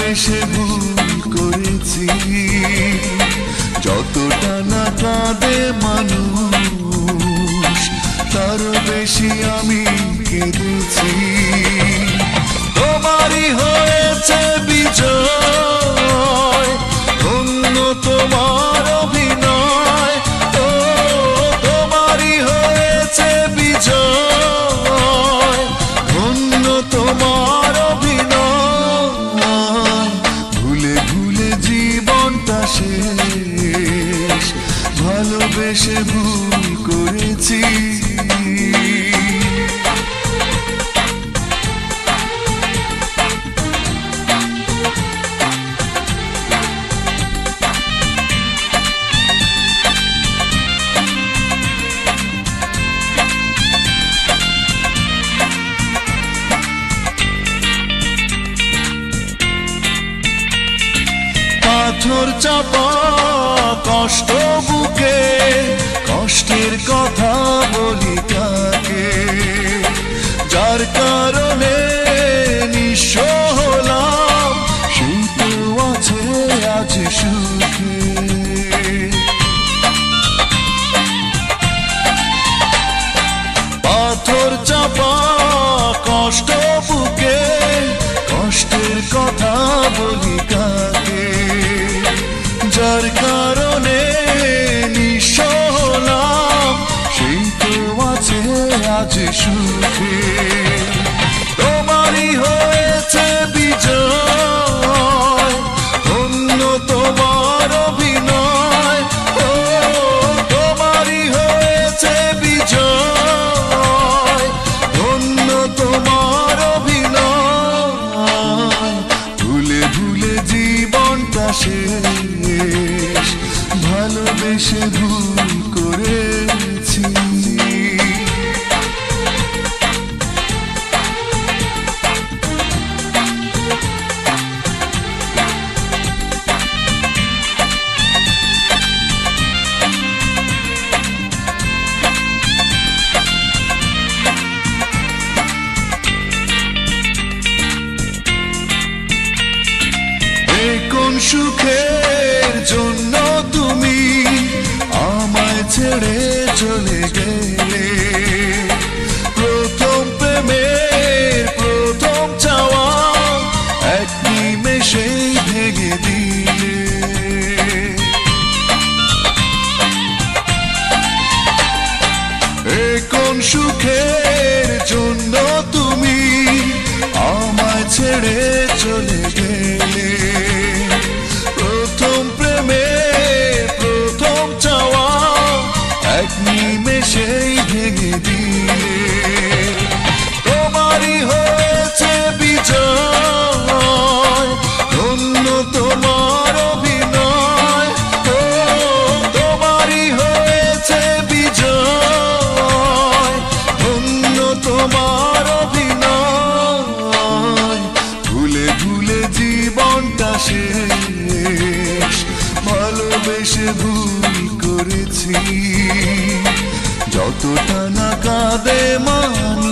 ভালোবেসে ভুল করেছি, যতটা না কাঁদে মানুষ তার বেশি আমি কেঁদেছি। তোমারই হয়েছে বিজয়, ধন্য তোমার অভিনয়। ও তোমারই হয়েছে বিজয়, ধন্য তোমার অভিনয়। ভুলে ভুলে জীবনটা শেষ, ভালোবেসে ভুল করেছি। পাথর চাপা কষ্ট বুকে, কষ্টের কথা বলি কাকে, যার কারণে নিঃস্ব হলাম সেই তো আছে আজ সুখে। পাথর চাপা কষ্ট বুকে, কষ্টের কথা বলি কাকে, যার কারণে নিঃস্ব হলাম সেই তো আছে আজ সুখে। তোমারই হয়েছে বিজয়, ধন্য তোমার অভিনয়। ও তোমারই হয়েছে বিজয়, ধন্য তোমার অভিনয়। ভুলে ভুলে জীবনটা শেষ, ভালোবেসে ভুল করেছি। কোন সুখের জন্য তুমি আমায় ছেড়ে চলে গেলে, প্রথম প্রেমের প্রথম চাওয়া এক নিমেষেই ভেঙে দিলে। কোন সুখের জন্য তুমি আমায় ছেড়ে চলে গেলে, প্রথম প্রেমের প্রথম চাওয়া এক নিমেষেই ভেঙে দিলে। তোমারই হয়েছে বিজয়, ধন্য তোমার অভিনয়। ও তোমারই হয়েছে বিজয়, ধন্য তোমার অভিনয়। ভুলে ভুলে জীবনটা শেষ, ভালোবেসে ভুল করেছি, যতটা না কাঁদে মানুষ